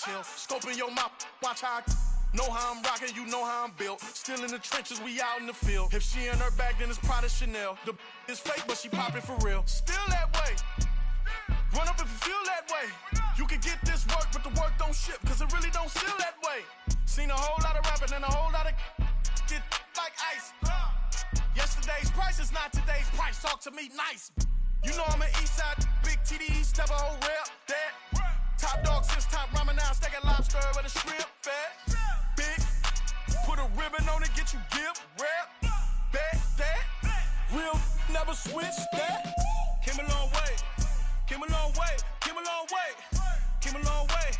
chill. Scoping your mouth, watch how I know how I'm rocking, you know how I'm built. Still in the trenches, we out in the field. If she in her bag, then it's Prada Chanel. The is fake, but she popping for real. Still that way. Run up if you feel that way. You can get this work, but the work don't ship, cause it really don't feel that way. Seen a whole lot of rapping and a whole lot of get like ice. Yesterday's price is not today's price. Talk to me nice. You know I'm an east side, big TDE, step a whole rep, that. Top dog since top ramen now, stacking lobster with a shrimp, fat. Big, put a ribbon on it, get you give, rep, bet, that. Real, never switch, that. Came a long way, came a long way, came a long way, came a long way.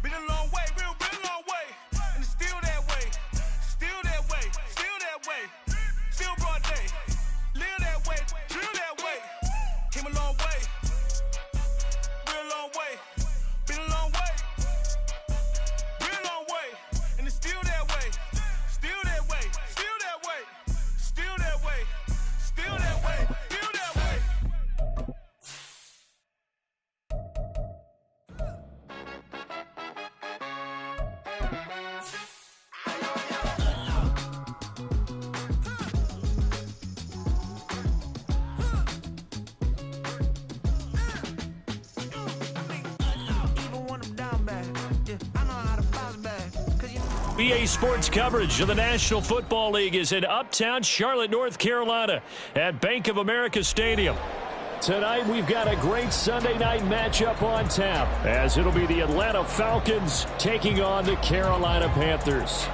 Been a long way, real, been a long way. And it's still that way, still that way, still that way. Still broad day, live that way, drill that way. Came a long way, real long way, been a long way, real long way, and it's still that way, still that way, still that way, still that way, still that way, still that way. BA Sports coverage of the National Football League is in uptown Charlotte, North Carolina at Bank of America Stadium. Tonight we've got a great Sunday night matchup on tap, as it'll be the Atlanta Falcons taking on the Carolina Panthers.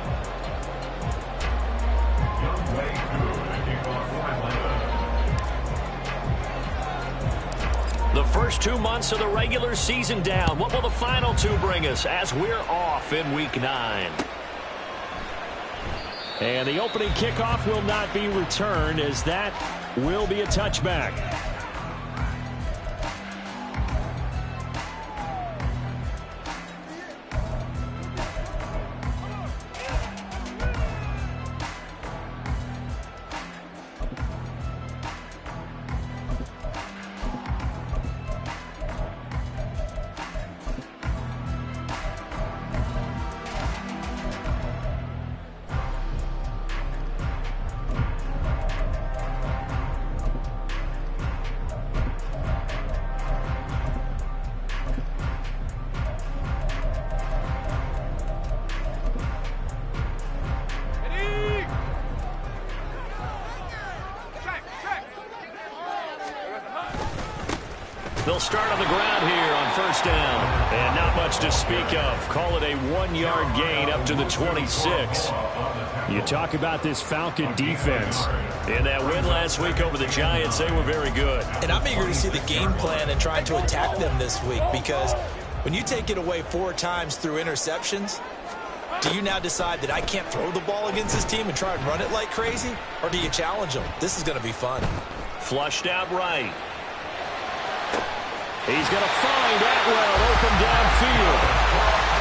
The first 2 months of the regular season down. What will the final two bring us as we're off in Week 9? And the opening kickoff will not be returned, as that will be a touchback. They'll start on the ground here on first down. And not much to speak of. Call it a 1-yard gain up to the 26. You talk about this Falcon defense. In that win last week over the Giants, they were very good. And I'm eager to see the game plan and trying to attack them this week, because when you take it away 4 times through interceptions, do you now decide that I can't throw the ball against this team and try and run it like crazy? Or do you challenge them? This is going to be fun. Flushed out right. He's going to find Atwell open downfield.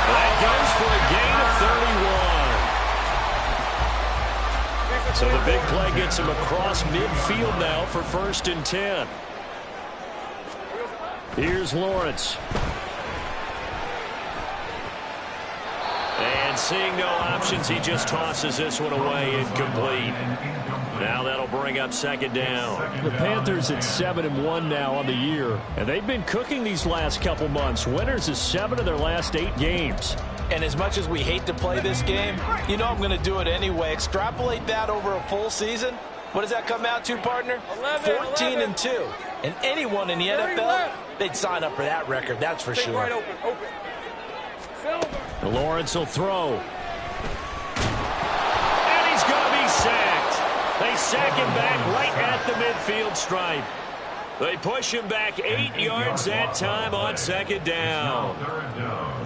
That goes for a gain of 31. So the big play gets him across midfield now for 1st and 10. Here's Lawrence. And seeing no options, he just tosses this one away, incomplete. Now that'll bring up 2nd down. The Panthers at 7-1 now on the year, and they've been cooking these last couple months. Winners of 7 of their last 8 games. And as much as we hate to play this game, you know I'm going to do it anyway. Extrapolate that over a full season. What does that come out to, partner? 14-2. And anyone in the NFL, they'd sign up for that record, that's for sure. Right open. Lawrence will throw. And he's going to be sacked. They sack him back right at the midfield stripe. They push him back 8 yards that time on 2nd down.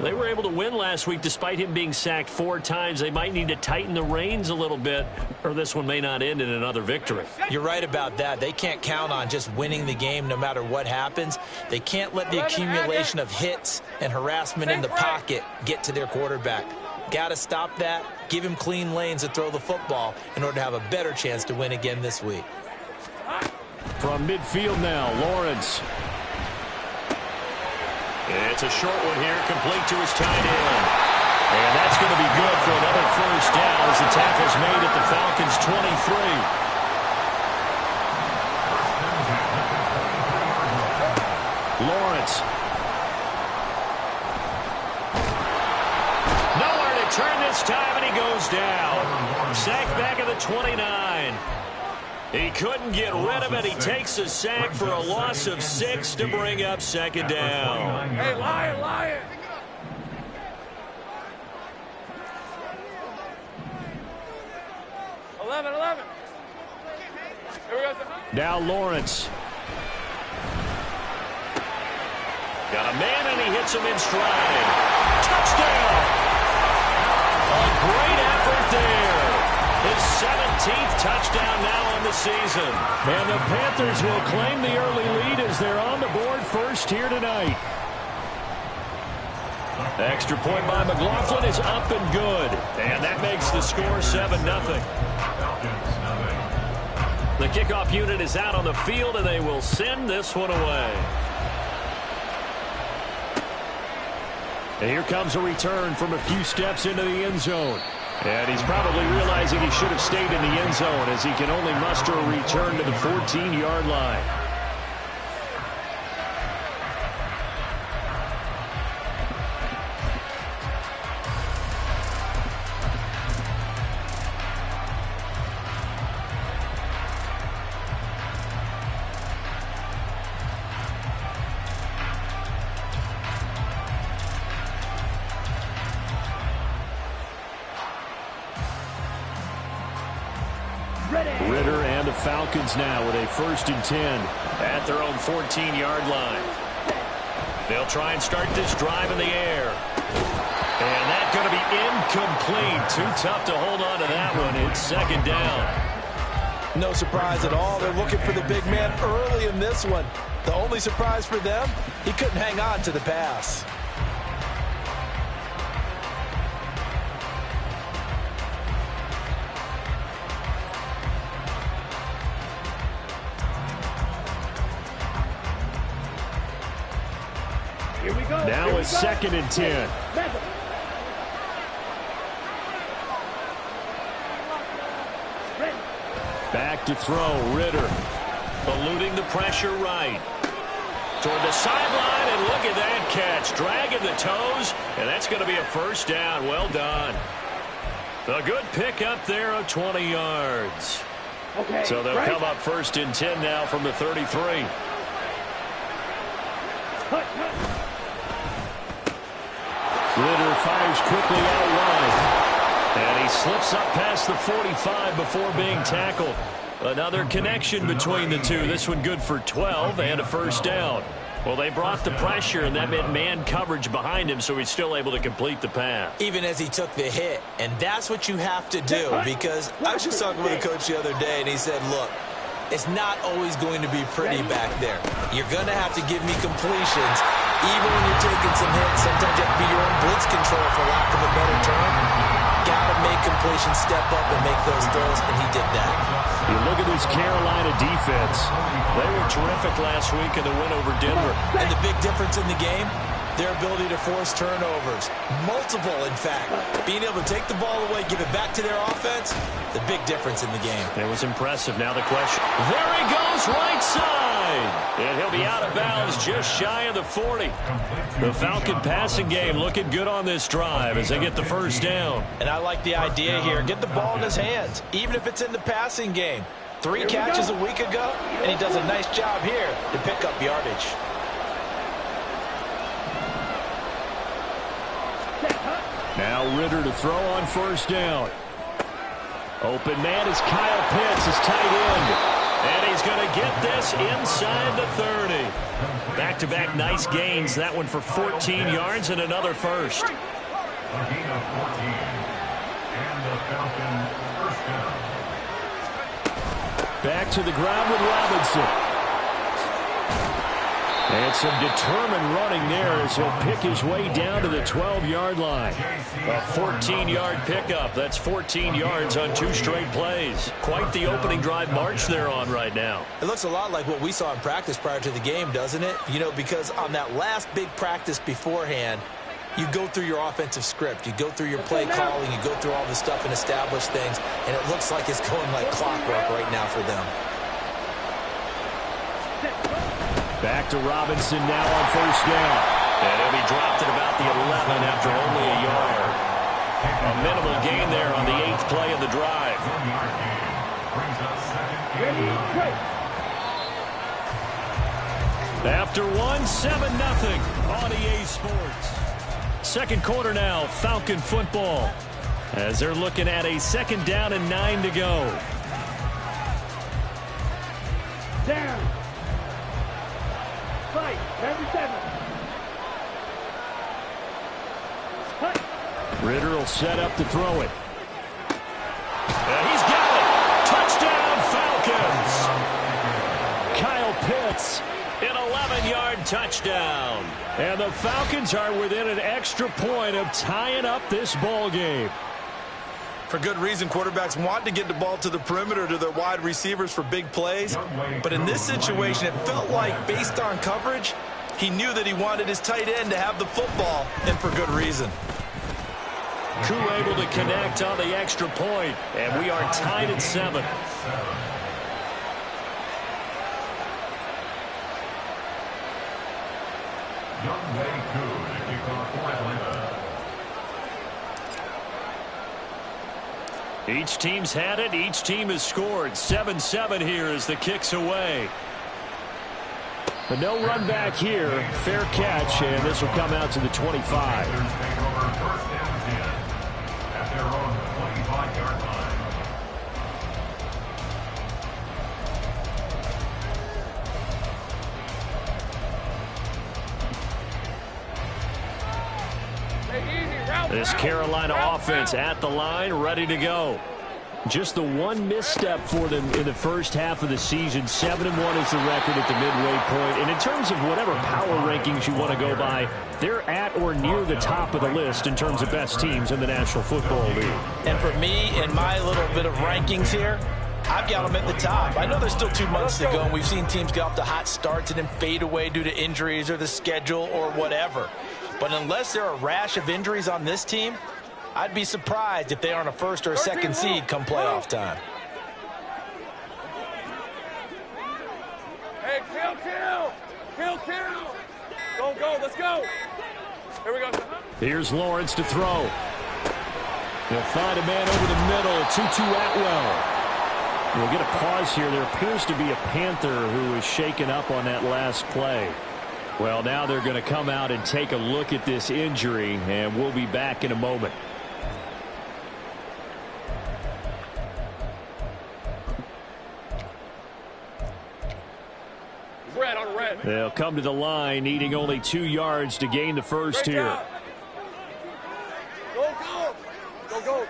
They were able to win last week despite him being sacked 4 times. They might need to tighten the reins a little bit, or this one may not end in another victory. You're right about that. They can't count on just winning the game no matter what happens. They can't let the accumulation of hits and harassment in the pocket get to their quarterback. Got to stop that, give him clean lanes to throw the football in order to have a better chance to win again this week. From midfield now, Lawrence. It's a short one here, complete to his tight end. And that's going to be good for another first down as the tackle's made at the Falcons' 23. Lawrence. Nowhere to turn this time, and he goes down. Sacked back at the 29. He couldn't get rid of it. He takes a sack for a loss of 6 to bring up second down. Hey, Lion! 11. Here we go. Now Lawrence. Got a man, and he hits him in stride. Touchdown! A great effort there. His 17th touchdown now on the season. And the Panthers will claim the early lead as they're on the board first here tonight. Extra point by McLaughlin is up and good. And that makes the score 7-0. The kickoff unit is out on the field, and they will send this one away. And here comes a return from a few steps into the end zone. And he's probably realizing he should have stayed in the end zone as he can only muster a return to the 14-yard line. Ritter and the Falcons now with a 1st and 10 at their own 14-yard line. They'll try and start this drive in the air. And that's going to be incomplete. Too tough to hold on to that one. It's second down. No surprise at all. They're looking for the big man early in this one. The only surprise for them, he couldn't hang on to the pass. Now it's 2nd and 10. Back to throw, Ritter. Eluding the pressure right. Toward the sideline, and look at that catch. Dragging the toes, and that's going to be a first down. Well done. A good pick up there of 20 yards. Okay, so they'll come up 1st and 10 now from the 33. Ritter fires quickly out wide. And he slips up past the 45 before being tackled. Another connection between the two. This one good for 12 and a first down. Well, they brought the pressure, and that meant man coverage behind him, so he's still able to complete the pass. Even as he took the hit, and that's what you have to do, because I was just talking with a coach the other day, and he said, look, it's not always going to be pretty back there. You're going to have to give me completions. Even when you're taking some hits, sometimes you have to be your own blitz control, for lack of a better term. Got to make completions, step up, and make those throws, and he did that. You look at this Carolina defense. They were terrific last week in the win over Denver. And the big difference in the game, their ability to force turnovers. Multiple, in fact. Being able to take the ball away, give it back to their offense, the big difference in the game. It was impressive. Now the question. There he goes, right side. And he'll be out of bounds just shy of the 40. The Falcon passing game looking good on this drive as they get the first down. And I like the idea here. Get the ball in his hands, even if it's in the passing game. 3 catches a week ago, and he does a nice job here to pick up yardage. Now Ritter to throw on first down. Open man is Kyle Pitts, his tight end. And he's going to get this inside the 30. Back-to-back nice gains. That one for 14 yards and another first. Back to the ground with Robinson. And some determined running there as he'll pick his way down to the 12-yard line. A 14-yard pickup. That's 14 yards on 2 straight plays. Quite the opening drive march they're on right now. It looks a lot like what we saw in practice prior to the game, doesn't it? You know, because on that last big practice beforehand, you go through your offensive script. You go through your play calling. You go through all the stuff and establish things. And it looks like it's going like clockwork right now for them. Back to Robinson now on first down. And he'll be dropped at about the 11 after only a yard. A minimal gain there on the 8th play of the drive. After 7-0 on EA Sports. Second quarter now, Falcon football. As they're looking at a 2nd down and 9 to go. Down. Fight. 97. Fight. Ritter will set up to throw it. And he's got it. Touchdown, Falcons. Kyle Pitts. An 11-yard touchdown. And the Falcons are within an extra point of tying up this ball game. For good reason, quarterbacks want to get the ball to the perimeter to their wide receivers for big plays. But in this situation, it felt like, based on coverage, he knew that he wanted his tight end to have the football, and for good reason. Koo able to connect on the extra point, and we are tied at 7. Each team's had it. Each team has scored. 7-7 here as the kick's away. But no run back here. Fair catch, and this will come out to the 25. This Carolina offense at the line, ready to go. Just the one misstep for them in the first half of the season. 7-1 is the record at the midway point. And in terms of whatever power rankings you want to go by, they're at or near the top of the list in terms of best teams in the National Football League. And for me, in my little bit of rankings here, I've got them at the top. I know there's still 2 months to go, and we've seen teams get off to hot starts and then fade away due to injuries or the schedule or whatever. But unless there are a rash of injuries on this team, I'd be surprised if they aren't a 1st or a 2nd seed come playoff time. Hey, kill. Go, let's go. Here we go. Here's Lawrence to throw. He'll find a man over the middle. Tutu Atwell. We'll get a pause here. There appears to be a Panther who is shaken up on that last play. Well, now they're going to come out and take a look at this injury, and we'll be back in a moment. Red on red. They'll come to the line, needing only 2 yards to gain the first Great here. job. Go.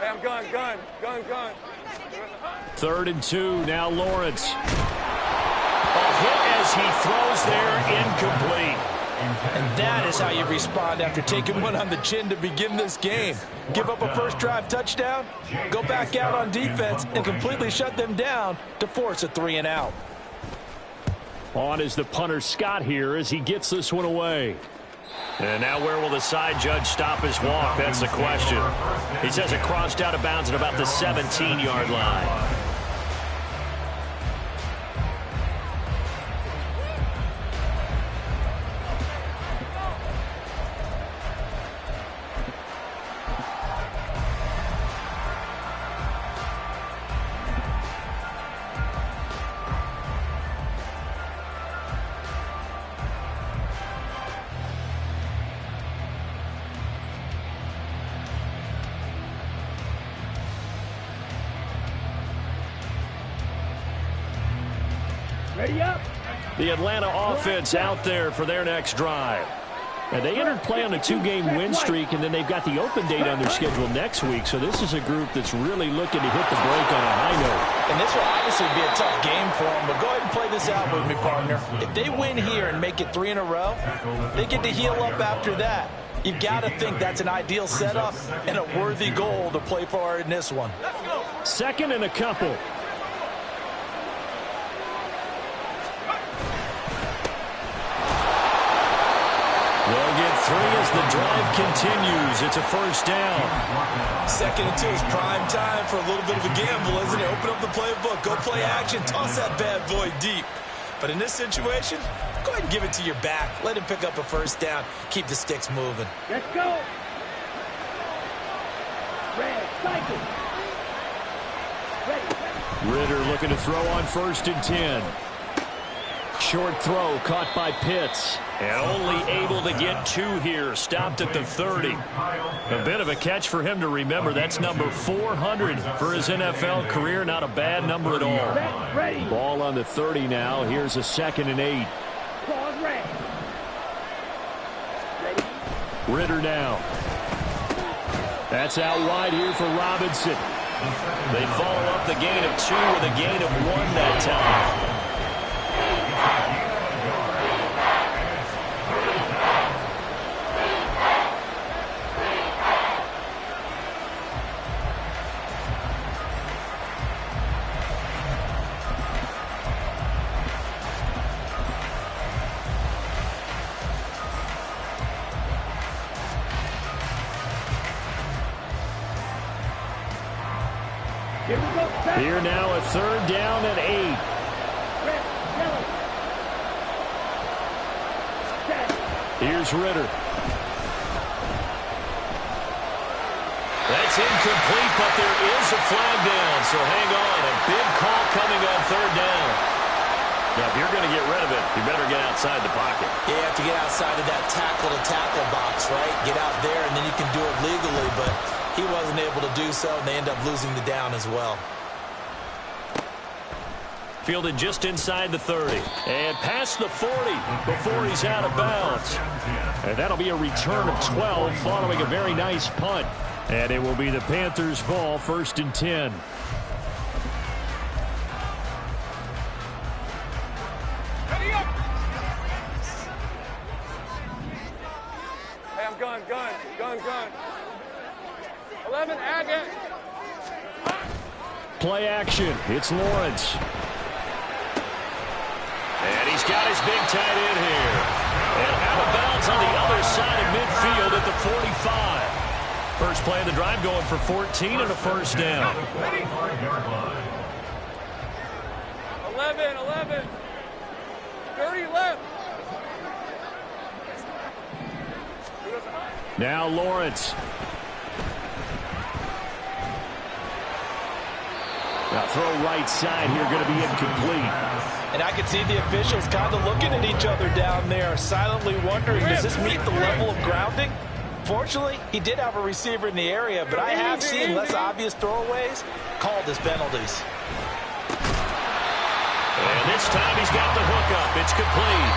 Hey, I'm gun. 3rd and 2, now Lawrence. A hit as he throws there, incomplete. And that is how you respond after taking one on the chin to begin this game. Give up a first drive touchdown, go back out on defense, and completely shut them down to force a 3 and out. On is the punter Scott here as he gets this one away. And now where will the side judge stop his walk? That's the question. He says it crossed out of bounds at about the 17-yard line. Ready up. The Atlanta offense out there for their next drive. And they entered play on a 2-game win streak, and then they've got the open date on their schedule next week. So this is a group that's really looking to hit the break on a high note. And this will obviously be a tough game for them, but go ahead and play this out with me, partner. If they win here and make it 3 in a row, they get to heal up after that. You've got to think that's an ideal setup and a worthy goal to play for in this one. Second and a couple. They'll get 3 as the drive continues. It's a first down. 2nd and 2 is prime time for a little bit of a gamble, isn't it? Open up the playbook, go play action, toss that bad boy deep. But in this situation, go ahead and give it to your back. Let him pick up a first down. Keep the sticks moving. Let's go. Red, cycle. Ready. Ritter looking to throw on 1st and 10. Short throw caught by Pitts. And only able to get 2 here. Stopped at the 30. A bit of a catch for him to remember. That's number 400 for his NFL career. Not a bad number at all. Ball on the 30 now. Here's a 2nd and 8. Ritter now. That's out wide here for Robinson. They follow up the gain of 2 with a gain of 1 that time. Here now a 3rd down and 8. Here's Ritter. That's incomplete, but there is a flag down, so hang on. A big call coming on 3rd down. Now, if you're going to get rid of it, you better get outside the pocket. You have to get outside of that tackle-to-tackle box, right? Get out there, and then you can do it legally, but he wasn't able to do so, and they end up losing the down as well. Fielded just inside the 30. And past the 40 before he's out of bounds. And that'll be a return of 12 following a very nice punt. And it will be the Panthers' ball, 1st and 10. Hey, I'm gun. 11, Agate. Play action. It's Lawrence. And he's got his big tight end here. And out of bounds on the other side of midfield at the 45. First play of the drive going for 14 and a first down. 11. 30 left. Now Lawrence. Now throw right side here, going to be incomplete. And I can see the officials kind of looking at each other down there, silently wondering, does this meet the level of grounding? Fortunately, he did have a receiver in the area, but I have seen less obvious throwaways called as penalties. And this time he's got the hook up. It's complete.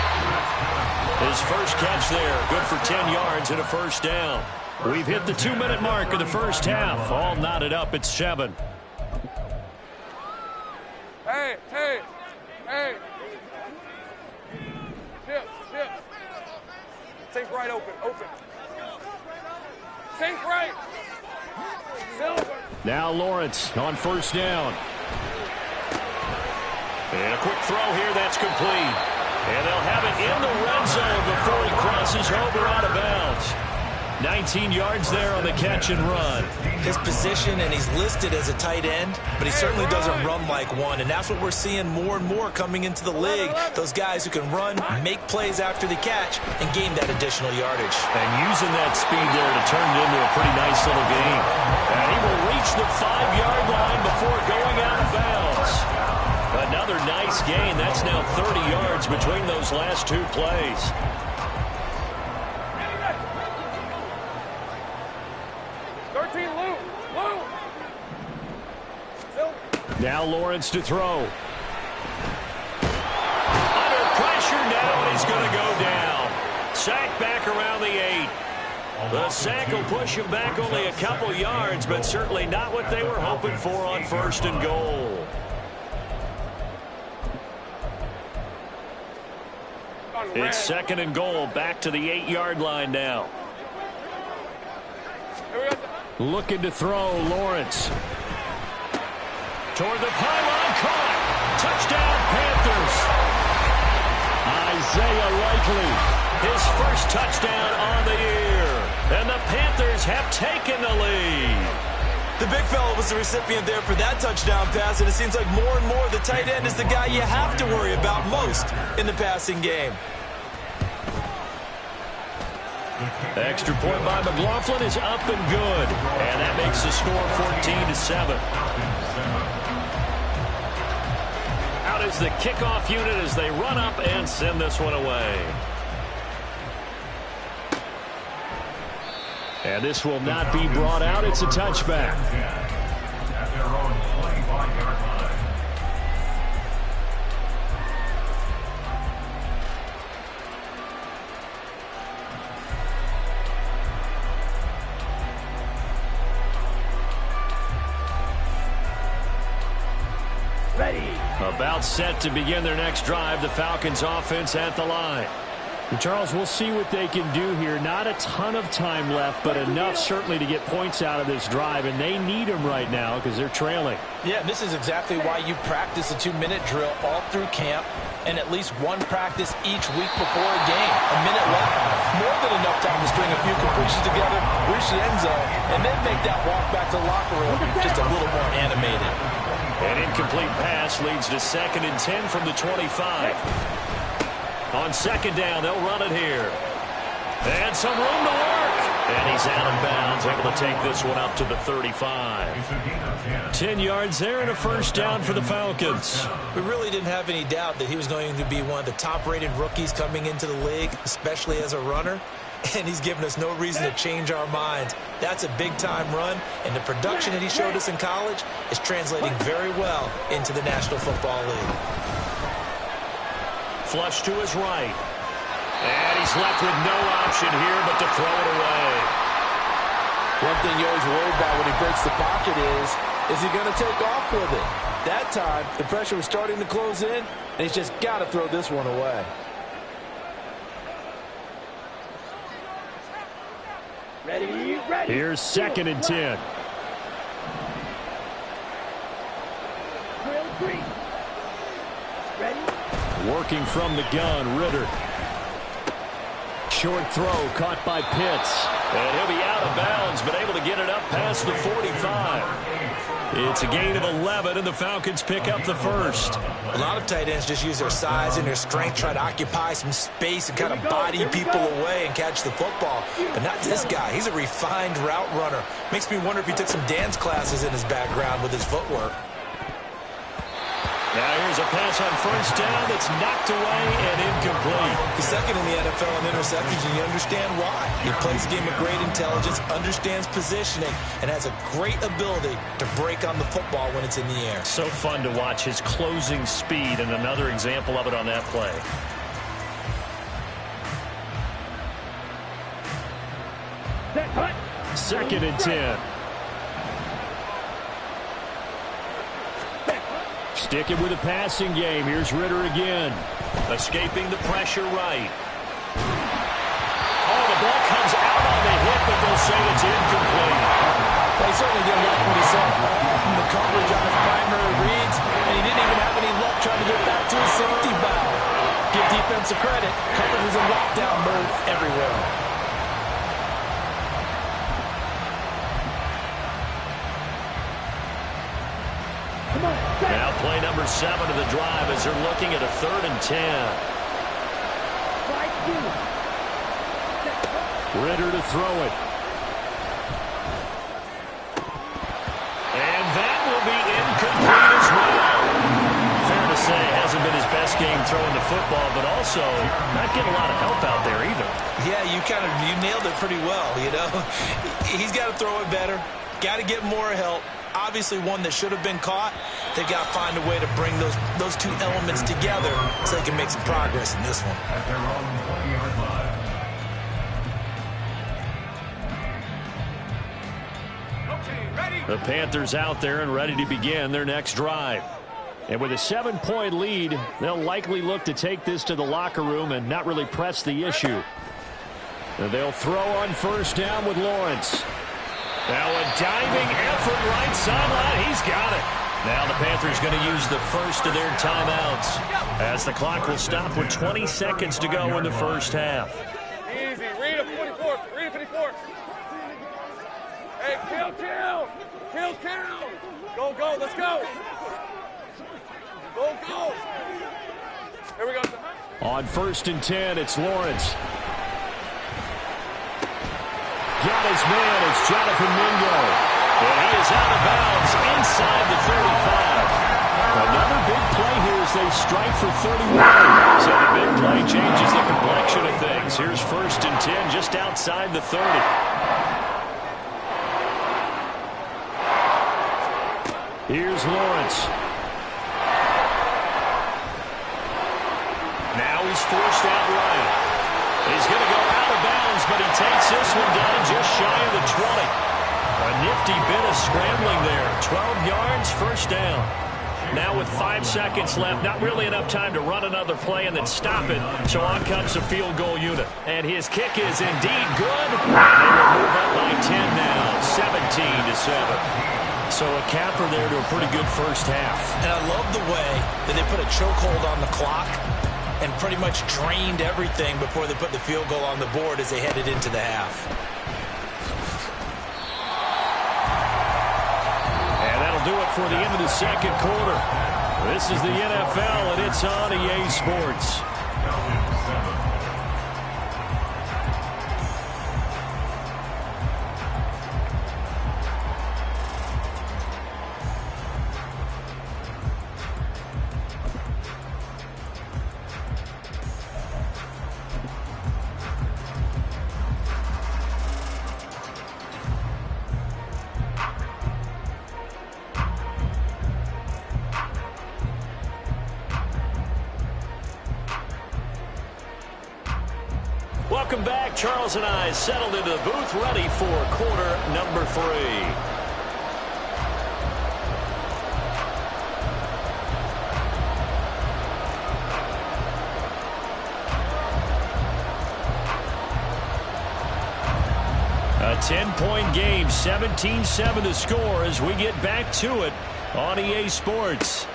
His first catch there, good for 10 yards and a first down. We've hit the 2-minute mark of the first half. All knotted up at 7. Hey. Chip. Sink right open. Sink right. Silver. Now Lawrence on first down. And a quick throw here, that's complete. And they'll have it in the red zone before he crosses over out of bounds. 19 yards there on the catch and run. His position, and he's listed as a tight end, but he certainly doesn't run like one, and that's what we're seeing more and more coming into the league. Those guys who can run, make plays after the catch, and gain that additional yardage. And using that speed there to turn it into a pretty nice little game. And he will reach the 5-yard line before going out of bounds. Another nice gain. That's now 30 yards between those last 2 plays. Now Lawrence to throw. Under pressure now, and he's going to go down. Sacked back around the The sack will push him back only a couple yards, but certainly not what they were hoping for on 1st and goal. It's 2nd and goal, back to the 8-yard line now. Looking to throw, Lawrence. Toward the pylon, caught. Touchdown, Panthers. Isaiah Likely. His first touchdown on the year. And the Panthers have taken the lead. The big fella was the recipient there for that touchdown pass, and it seems like more and more the tight end is the guy you have to worry about most in the passing game. Extra point by McLaughlin is up and good. And that makes the score 14-7. Out is the kickoff unit as they run up and send this one away. And this will not be brought out. It's a touchback. At their own 25-yard line. Ready. About set to begin their next drive. The Falcons offense at the line. And Charles, we'll see what they can do here. Not a ton of time left, but enough certainly to get points out of this drive, and they need them right now because they're trailing. Yeah, this is exactly why you practice a 2-minute drill all through camp and at least one practice each week before a game. A minute left, more than enough time to string a few completions together, reach the end zone, and then make that walk back to the locker room just a little more animated. An incomplete pass leads to 2nd and 10 from the 25. On 2nd down, they'll run it here. And some room to work. And he's out of bounds, able to take this one up to the 35. 10 yards there and a first down for the Falcons. We really didn't have any doubt that he was going to be one of the top-rated rookies coming into the league, especially as a runner. And he's given us no reason to change our minds. That's a big-time run, and the production that he showed us in college is translating very well into the National Football League. Flush to his right. And he's left with no option here but to throw it away. One thing you always worry about when he breaks the pocket is he going to take off with it? That time, the pressure was starting to close in, and he's just got to throw this one away. Ready, ready. Here's 2nd and 10. Drill 3. Ready. Working from the gun, Ritter. Short throw caught by Pitts. And he'll be out of bounds, but able to get it up past the 45. It's a gain of 11, and the Falcons pick up the first. A lot of tight ends just use their size and their strength, try to occupy some space and kind of body people away and catch the football. But not this guy. He's a refined route runner. Makes me wonder if he took some dance classes in his background with his footwork. Now here's a pass on first down that's knocked away and incomplete. He's second in the NFL in interceptions, and you understand why. He plays a game of great intelligence, understands positioning, and has a great ability to break on the football when it's in the air. So fun to watch his closing speed, and another example of it on that play. Set, cut. 2nd and 10. Sticking with a passing game. Here's Ritter again. Escaping the pressure right. Oh, the ball comes out on the hit, but they'll say it's incomplete. They certainly didn't like what he saw from the coverage on his primary reads, and he didn't even have any luck trying to get back to his safety valve. Give defensive credit. Coverage was in lockdown mode everywhere. Now play number 7 of the drive as they're looking at a 3rd and 10. Ritter to throw it. And that will be incomplete as well. Fair to say, hasn't been his best game throwing the football, but also not getting a lot of help out there either. Yeah, you nailed it pretty well, you know. He's got to throw it better. Got to get more help. Obviously one that should have been caught. They've got to find a way to bring those two elements together so they can make some progress in this one. At their own 20-yard line. The Panthers out there and ready to begin their next drive. And with a 7-point lead, they'll likely look to take this to the locker room and not really press the issue. And they'll throw on first down with Lawrence. Now a diving effort right sideline. He's got it. Now the Panthers going to use the first of their timeouts as the clock will stop with 20 seconds to go in the first half. Easy. Read a 54. Read a 54. Hey, kill. Go. Let's go. Go. Here we go. On first and 10, it's Lawrence. Got his man. It's Jonathan Mingo. And he is out of bounds inside the 35. Another big play here as they strike for 31. So the big play changes the complexion of things. Here's first and 10 just outside the 30. Here's Lawrence. Now he's forced out right. He's going to go out of bounds, but he takes this one down just shy of the 20. A nifty bit of scrambling there. 12 yards, first down. Now with 5 seconds left, not really enough time to run another play and then stop it. So on comes the field goal unit. And his kick is indeed good. They will move up by 10 now, 17-7. So a capper there to a pretty good first half. And I love the way that they put a chokehold on the clock and pretty much drained everything before they put the field goal on the board as they headed into the half. And that'll do it for the end of the second quarter. This is the NFL, and it's on EA Sports. Welcome back. Charles and I settled into the booth, ready for quarter number 3. A 10-point game, 17-7 to score as we get back to it on EA Sports.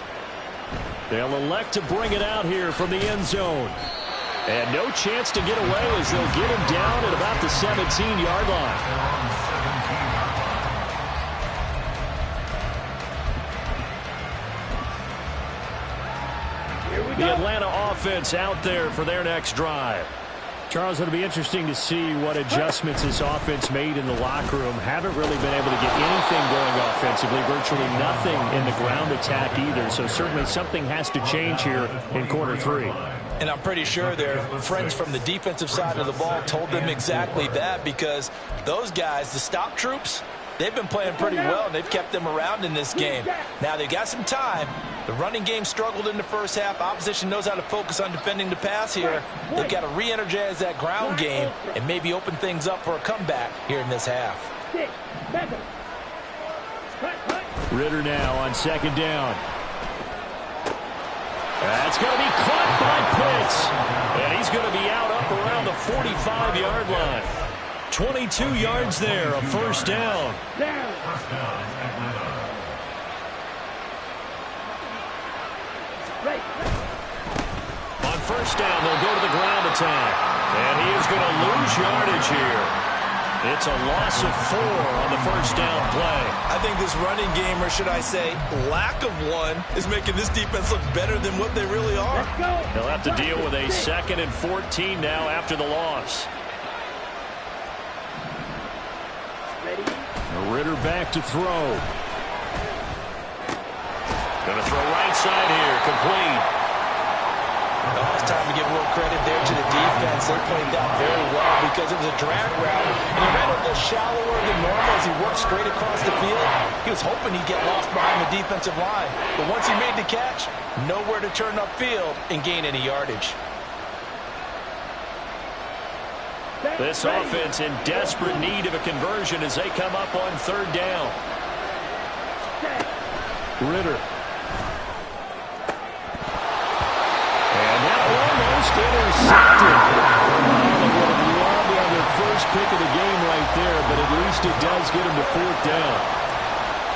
They'll elect to bring it out here from the end zone. And no chance to get away as they'll get him down at about the 17-yard line. The Atlanta offense out there for their next drive. Charles, it'll be interesting to see what adjustments this offense made in the locker room. Haven't really been able to get anything going offensively, virtually nothing in the ground attack either. So certainly something has to change here in quarter 3. And I'm pretty sure their friends from the defensive side of the ball told them exactly that, because those guys, the stop troops, they've been playing pretty well, and they've kept them around in this game. Now, they've got some time. The running game struggled in the first half. Opposition knows how to focus on defending the pass here. They've got to re-energize that ground game and maybe open things up for a comeback here in this half. Ritter now on second down. That's going to be caught by Pitts. And he's going to be out up around the 45-yard line. 22 yards there, a first down. On first down, they'll go to the ground attack. And he is going to lose yardage here. It's a loss of 4 on the first down play. I think this running game, or should I say lack of one, is making this defense look better than what they really are. They'll have to deal with a 2nd and 14 now after the loss. Ritter back to throw. Going to throw right side here, complete. Oh, it's time to give a little credit there to the defense. They played that very well because it was a drag route, and he ran a little shallower than normal as he worked straight across the field. He was hoping he'd get lost behind the defensive line, but once he made the catch, nowhere to turn upfield and gain any yardage. This offense in desperate need of a conversion as they come up on third down. Ritter. And that almost intercepted. On their first pick of the game right there, but at least it does get them to fourth down.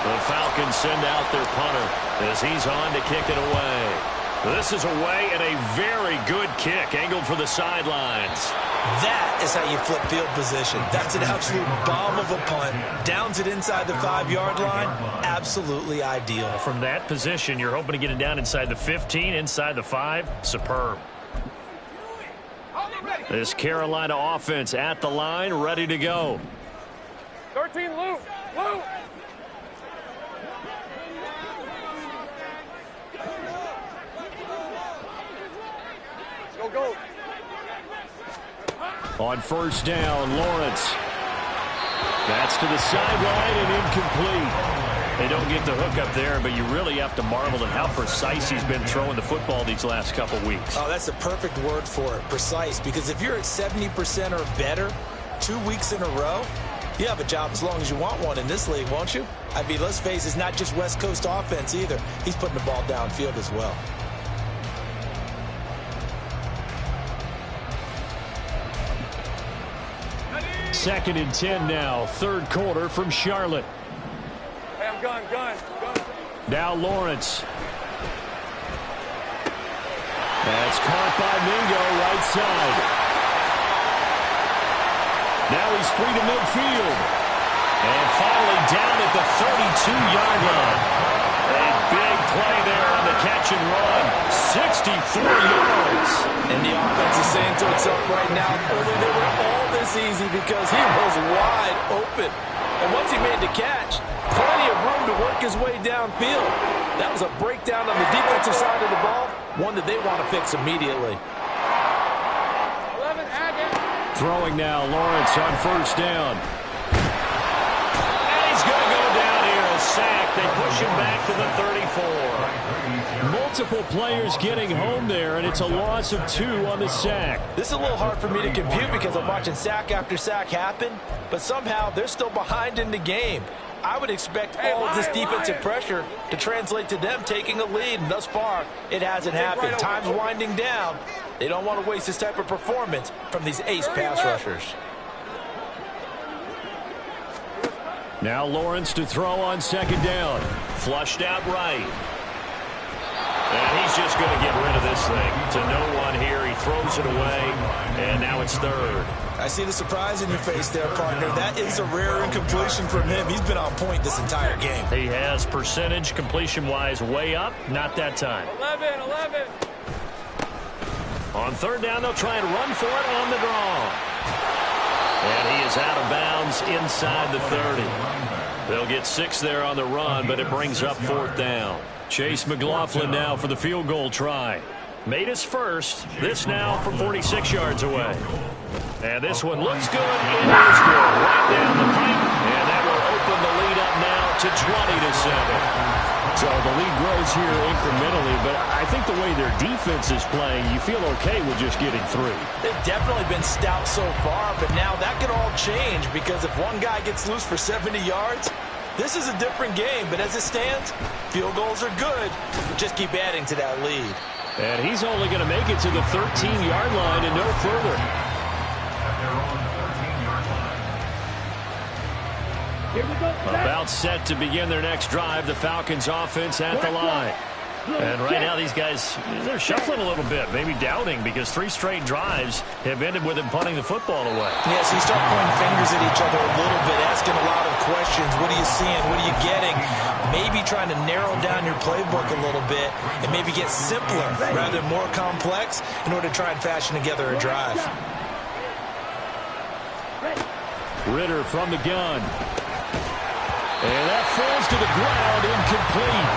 The Falcons send out their punter as he's on to kick it away. This is away and a very good kick angled for the sidelines. That is how you flip field position. That's an absolute bomb of a punt. Downs it inside the 5-yard line. Absolutely ideal. From that position, you're hoping to get it down inside the 15, inside the 5. Superb. This Carolina offense at the line, ready to go. 13, Lou. Lou. Go. On first down, Lawrence. That's to the sideline and incomplete. They don't get the hook up there, but you really have to marvel at how precise he's been throwing the football these last couple weeks. Oh, that's the perfect word for it, precise. Because if you're at 70% or better 2 weeks in a row, you have a job as long as you want one in this league, won't you? I mean, let's face it, it's not just West Coast offense either. He's putting the ball downfield as well. Second and 10 now, third quarter from Charlotte. Hey, I'm gun. Now Lawrence. That's caught by Mingo, right side. Now he's free to midfield. And finally down at the 32-yard line. A big play there on the catch and run. 64 yards. And the offense is saying to itself right now, only they were all this easy because he was wide open. And once he made the catch, plenty of room to work his way downfield. That was a breakdown on the defensive side of the ball, one that they want to fix immediately. 11, Agate. Throwing now, Lawrence on first down. And he's going to go down here, a sack. They push him back to the 34. Multiple players getting home there, and it's a loss of 2 on the sack. This is a little hard for me to compute because I'm watching sack after sack happen, but somehow they're still behind in the game. I would expect all of this defensive pressure to translate to them taking a lead, and thus far, it hasn't happened. Time's winding down. They don't want to waste this type of performance from these ace pass rushers. Now Lawrence to throw on second down. Flushed out right. And he's just going to get rid of this thing. To no one here. He throws it away, and now it's third. I see the surprise in your face there, partner. That is a rare incompletion from him. He's been on point this entire game. He has percentage completion-wise way up. Not that time. 11. On third down, they'll try and run for it on the draw. And he is out of bounds inside the 30. They'll get 6 there on the run, but it brings up fourth down. Chase McLaughlin now for the field goal try. Made his first. This now from 46 yards away. And this one looks good. It is good. Right down the pipe. And that will open the lead up now to 20-7. So the lead grows here incrementally, but I think the way their defense is playing, you feel okay with just getting 3. They've definitely been stout so far, but now that could all change because if one guy gets loose for 70 yards, this is a different game. But as it stands, field goals are good. Just keep adding to that lead. And he's only going to make it to the 13-yard line and no further. About set to begin their next drive, the Falcons offense at the line. And right now these guys, they're shuffling a little bit, maybe doubting, because 3 straight drives have ended with them punting the football away. Yeah, so you start pointing fingers at each other a little bit, asking a lot of questions. What are you seeing? What are you getting? Maybe trying to narrow down your playbook a little bit and maybe get simpler rather than more complex in order to try and fashion together a drive. Ritter from the gun. And that falls to the ground, incomplete.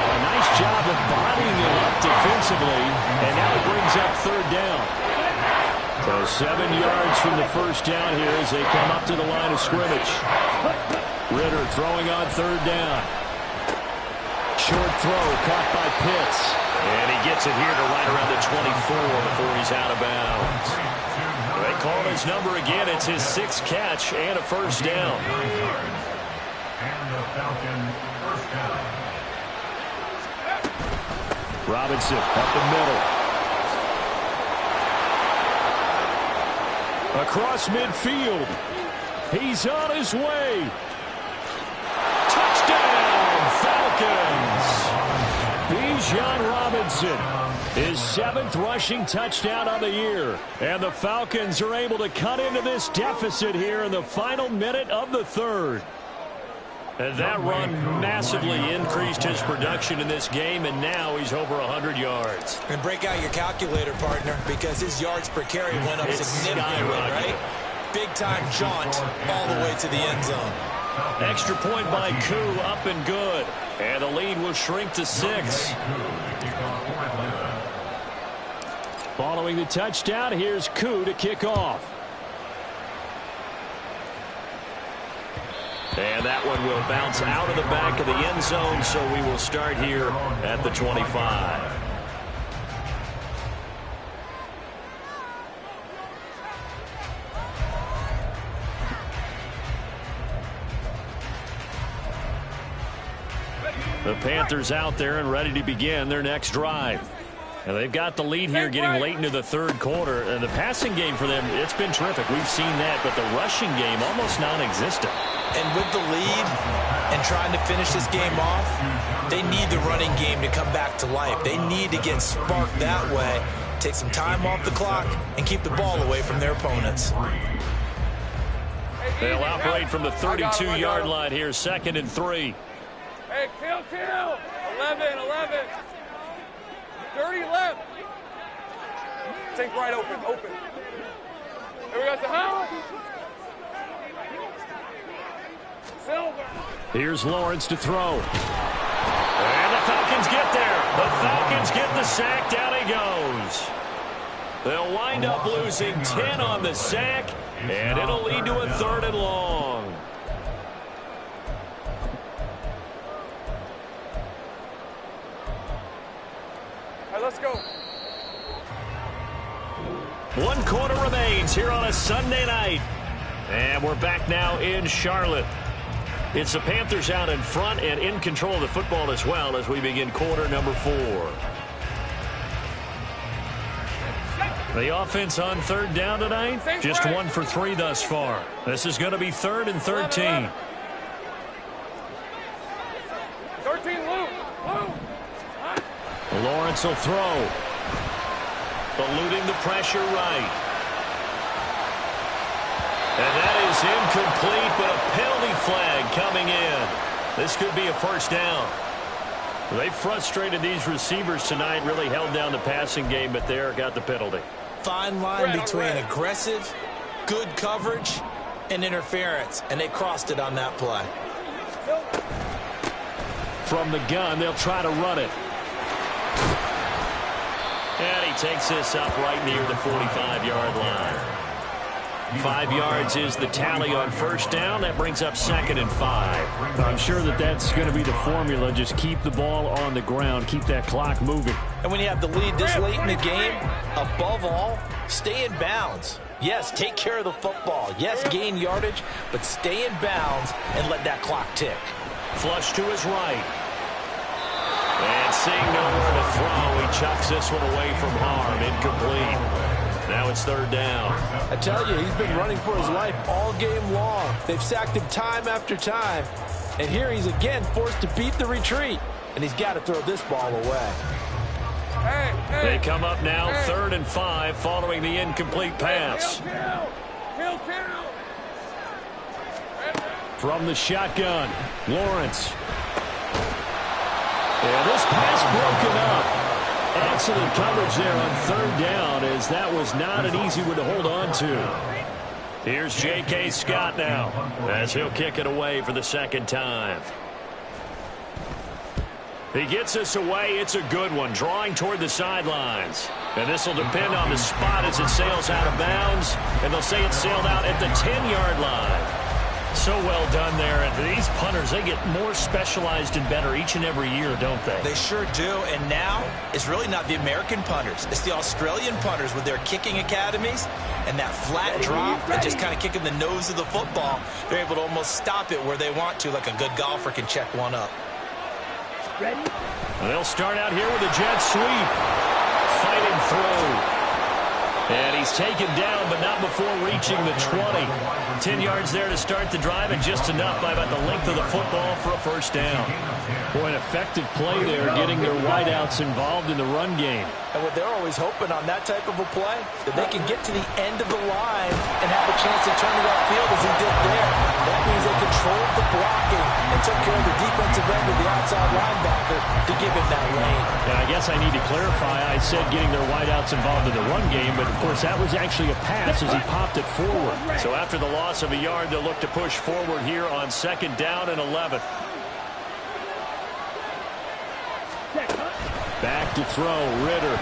A nice job of bodying it up defensively, and now it brings up third down. So 7 yards from the first down here as they come up to the line of scrimmage. Ritter throwing on third down. Short throw caught by Pitts. And he gets it here to right around the 24 before he's out of bounds. They they'll call his number again. It's his 6th catch and a first down. And the Falcons first down. Robinson up the middle. Across midfield. He's on his way. Touchdown, Falcons. Bijan Robinson, his 7th rushing touchdown on the year. And the Falcons are able to cut into this deficit here in the final minute of the 3rd. And that run massively increased his production in this game, and now he's over 100 yards. And break out your calculator, partner, because his yards per carry went up significantly, right? Big-time jaunt all the way to the end zone. Extra point by Koo, up and good. And the lead will shrink to 6. Following the touchdown, here's Koo to kick off. And that one will bounce out of the back of the end zone, so we will start here at the 25. The Panthers out there and ready to begin their next drive. And they've got the lead here getting late into the 3rd quarter. And the passing game for them, it's been terrific. We've seen that, but the rushing game almost non-existent. And with the lead and trying to finish this game off, they need the running game to come back to life. They need to get sparked that way, take some time off the clock, and keep the ball away from their opponents. They'll operate from the 32-yard line here, 2nd and 3. Hey, kill. 11. Dirty left. Sink right open. Here we go, Sahara. Silver. Here's Lawrence to throw. And the Falcons get there. The Falcons get the sack. Down he goes. They'll wind up losing 10 on the sack, and it'll lead to a 3rd and long. All right, let's go. 1 quarter remains here on a Sunday night. And we're back now in Charlotte. It's the Panthers out in front and in control of the football as well as we begin quarter number 4. The offense on 3rd down tonight, just 1 for 3 thus far. This is going to be 3rd and 13. 13, Lou. Lawrence will throw. Eluding the pressure right. And that is incomplete, but a penalty flag coming in. This could be a first down. They frustrated these receivers tonight, really held down the passing game, but there got the penalty. Fine line between aggressive, good coverage, and interference, and they crossed it on that play. From the gun, they'll try to run it. And he takes this up right near the 45-yard line. 5 yards is the tally on first down. That brings up 2nd and 5. I'm sure that's going to be the formula. Just keep the ball on the ground. Keep that clock moving. And when you have the lead this late in the game, above all, stay in bounds. Yes, take care of the football. Yes, gain yardage, but stay in bounds and let that clock tick. Flush to his right. And seeing nowhere to throw, he chucks this one away from harm. Incomplete. Now it's 3rd down. I tell you, he's been running for his life all game long. They've sacked him time after time. And here he's again forced to beat the retreat. And he's got to throw this ball away. They come up now 3rd and 5 following the incomplete pass. Kill. From the shotgun, Lawrence. And this pass broken up. Excellent coverage there on 3rd down, as that was not an easy one to hold on to. Here's J.K. Scott now as he'll kick it away for the 2nd time. He gets this away. It's a good one, drawing toward the sidelines. And this will depend on the spot as it sails out of bounds. And they'll say it sailed out at the 10-yard line. So well done there. And these punters, they get more specialized and better each and every year, don't they? They sure do. And now it's really not the American punters. It's the Australian punters with their kicking academies and that flat drop and just kind of kicking the nose of the football. They're able to almost stop it where they want to, like a good golfer can check one up. Ready? They'll start out here with a jet sweep. Fighting through. And he's taken down, but not before reaching the 20. 10 yards there to start the drive, and just enough by about the length of the football for a first down. Boy, an effective play there, getting their wideouts involved in the run game. And what they're always hoping on that type of a play, that they can get to the end of the line and have a chance to turn it upfield as he did there. That means they controlled the blocking and took care of the defensive end of the outside linebacker to give him that lane. And I guess I need to clarify, I said getting their wideouts involved in the run game, but of course that was actually a pass as he popped it forward. So after the loss of a yard, they'll look to push forward here on 2nd down and 11. Back to throw, Ritter.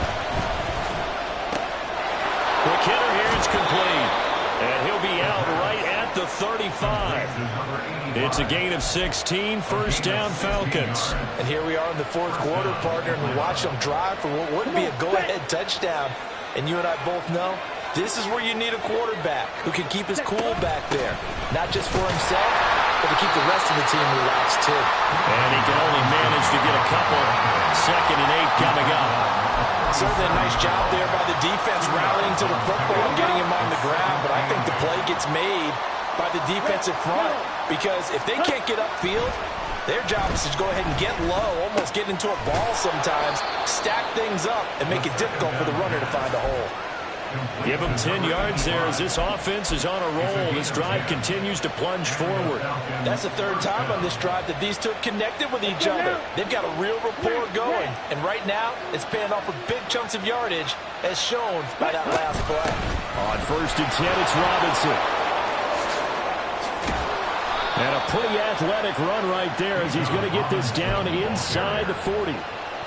Quick hitter here, it's complete. And he'll be out right at the 35. It's a gain of 16, first down Falcons. And here we are in the 4th quarter, partner, and we watch them drive for what would be a go-ahead touchdown. And you and I both know this is where you need a quarterback who can keep his cool back there. Not just for himself, but to keep the rest of the team relaxed too. And he can only manage to get a couple. 2nd and 8 coming up. Certainly a nice job there by the defense rallying to the football and getting him on the ground, but I think the play gets made by the defensive front because if they can't get upfield, their job is to go ahead and get low, almost get into a ball sometimes, stack things up, and make it difficult for the runner to find a hole. Give them 10 yards there as this offense is on a roll. This drive continues to plunge forward. That's the 3rd time on this drive that these two have connected with each other. They've got a real rapport going, and right now it's paying off with big chunks of yardage as shown by that last play. On 1st and 10, it's Robinson. And a pretty athletic run right there as he's going to get this down inside the 40.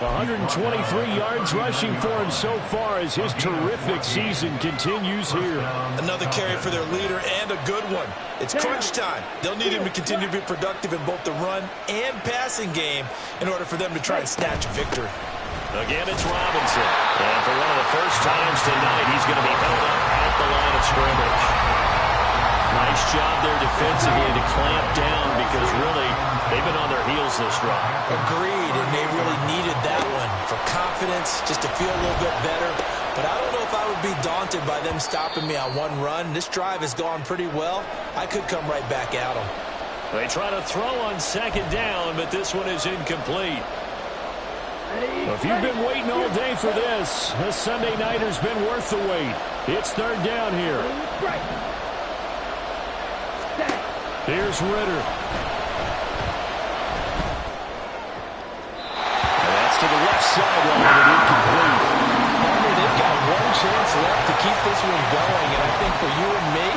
123 yards rushing for him so far as his terrific season continues here. Another carry for their leader and a good one. It's crunch time. They'll need him to continue to be productive in both the run and passing game in order for them to try and snatch a victory. Again, it's Robinson. And for one of the first times tonight, he's going to be held up at the line of scrimmage. Nice job there defensively to clamp down because really they've been on their heels this drive. Agreed, and they really needed that one for confidence, just to feel a little bit better. But I don't know if I would be daunted by them stopping me on one run. This drive has gone pretty well. I could come right back at them. They try to throw on 2nd down, but this one is incomplete. Well, if you've been waiting all day for this Sunday nighter's been worth the wait. It's 3rd down here. Here's Ritter. And that's to the left sideline and incomplete. They've got one chance left to keep this one going, and I think for you and me,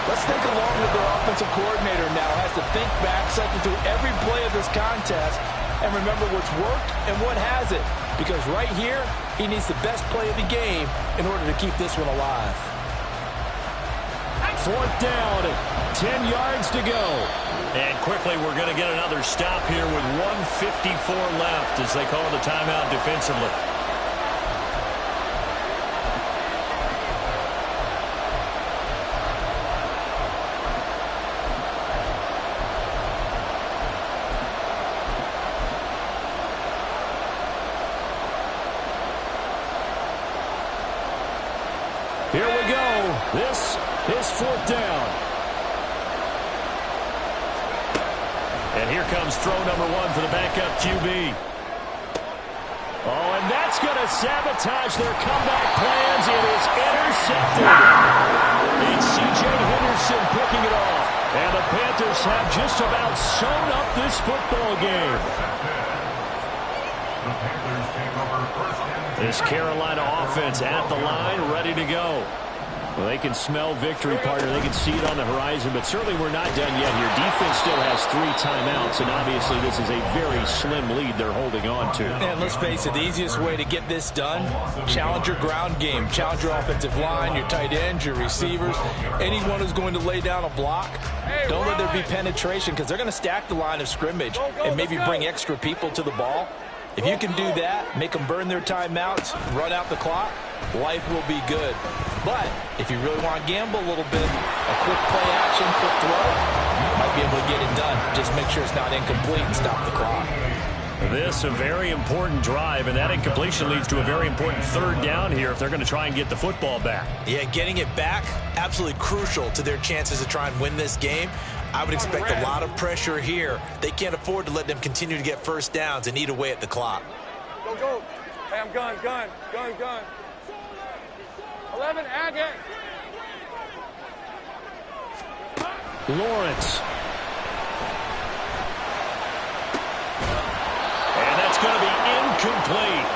let's think along with their offensive coordinator now. Has to think back, cycle through every play of this contest, and remember what's worked and what hasn't. Because right here, he needs the best play of the game in order to keep this one alive. 4th down, 10 yards to go. And quickly we're going to get another stop here with 1:54 left as they call the timeout defensively. Here we go. This is 4th down. And here comes throw number 1 for the backup QB. Oh, and that's going to sabotage their comeback plans. It is intercepted. It's C.J. Henderson picking it off. And the Panthers have just about sewn up this football game. The Panthers take over 1st and 10. This Carolina offense at the line, ready to go. Well, they can smell victory, partner. They can see it on the horizon, but certainly we're not done yet here. Defense still has 3 timeouts, and obviously this is a very slim lead they're holding on to. And let's face it, the easiest way to get this done, challenge your ground game. Challenge your offensive line, your tight ends, your receivers, anyone who's going to lay down a block. Don't let there be penetration because they're going to stack the line of scrimmage and maybe bring extra people to the ball. If you can do that, make them burn their timeouts, run out the clock, life will be good. But if you really want to gamble a little bit, a quick play action, quick throw, you might be able to get it done. Just make sure it's not incomplete and stop the clock. This a very important drive, and that incompletion leads to a very important 3rd down here if they're going to try and get the football back. Yeah, getting it back, absolutely crucial to their chances to try and win this game. I would expect a lot of pressure here. They can't afford to let them continue to get first downs and eat away at the clock. Go, go. Hey, I'm gun. 11, Agate. Lawrence. And that's going to be incomplete.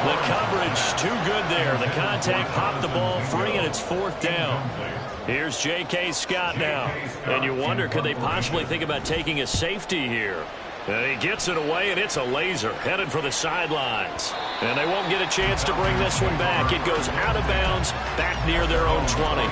The coverage too good there. The contact popped the ball free, and it's 4th down. Here's J.K. Scott now. And you wonder, could they possibly think about taking a safety here? And he gets it away, and it's a laser headed for the sidelines. And they won't get a chance to bring this one back. It goes out of bounds back near their own 20.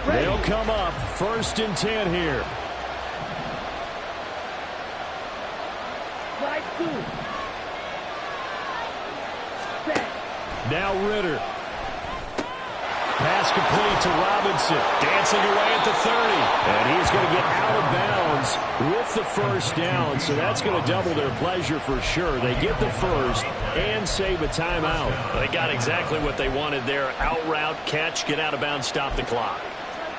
They'll come up 1st and 10 here. Now Ritter. Pass complete to Robinson. Dancing away at the 30. And he's going to get out of bounds with the 1st down. So that's going to double their pleasure for sure. They get the 1st and save a timeout. They got exactly what they wanted there. Out route, catch, get out of bounds, stop the clock.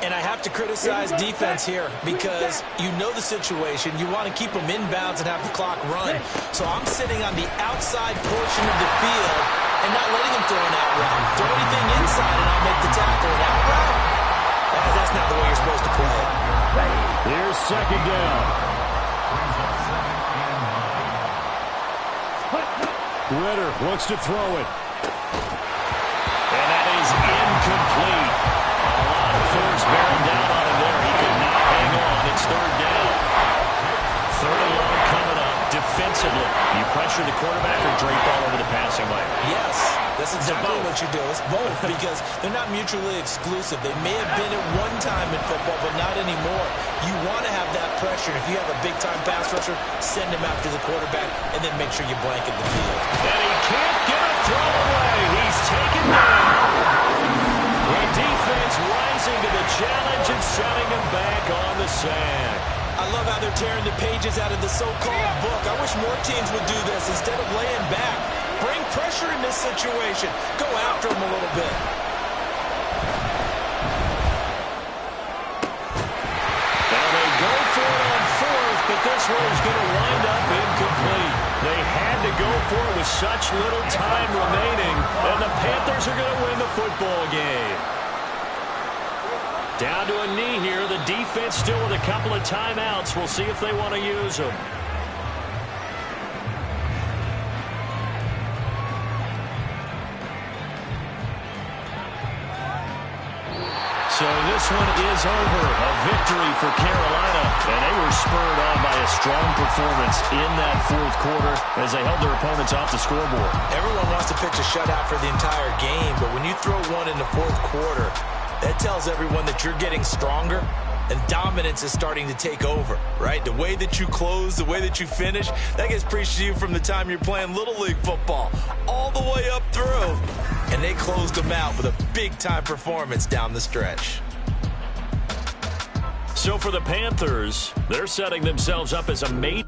And I have to criticize defense here because you know the situation. You want to keep them inbounds and have the clock run. So I'm sitting on the outside portion of the field and not letting them throw an out route. Throw anything inside and I'll make the tackle. An out route? That's not the way you're supposed to play it. Here's 2nd down. Ritter looks to throw it. And that is incomplete. Force bearing down on him there. He could not hang on. It's 3rd down. 3rd and long coming up. Defensively, you pressure the quarterback or drape all over the passing lane? Yes, that's exactly what you do. It's both because they're not mutually exclusive. They may have been at one time in football, but not anymore. You want to have that pressure. If you have a big-time pass rusher, send him after the quarterback, and then make sure you blanket the field. And he can't get a throw away. He's taken down. The defense rising to the challenge and setting him back on the sack. I love how they're tearing the pages out of the so-called book. I wish more teams would do this instead of laying back. Bring pressure in this situation. Go after him a little bit. Now they go for it on 4th, but this one is going to wind up incomplete. They had to go for it with such little time remaining, and the Panthers are going to win the football game. Down to a knee here. The defense still with a couple of timeouts. We'll see if they want to use them. So this one is over. A victory for Carolina. And they were spurred on by a strong performance in that 4th quarter as they held their opponents off the scoreboard. Everyone wants to pitch a shutout for the entire game, but when you throw one in the 4th quarter, that tells everyone that you're getting stronger and dominance is starting to take over, right? The way that you close, the way that you finish, that gets preached to you from the time you're playing Little League football all the way up through. And they closed them out with a big-time performance down the stretch. So for the Panthers, they're setting themselves up as a mate.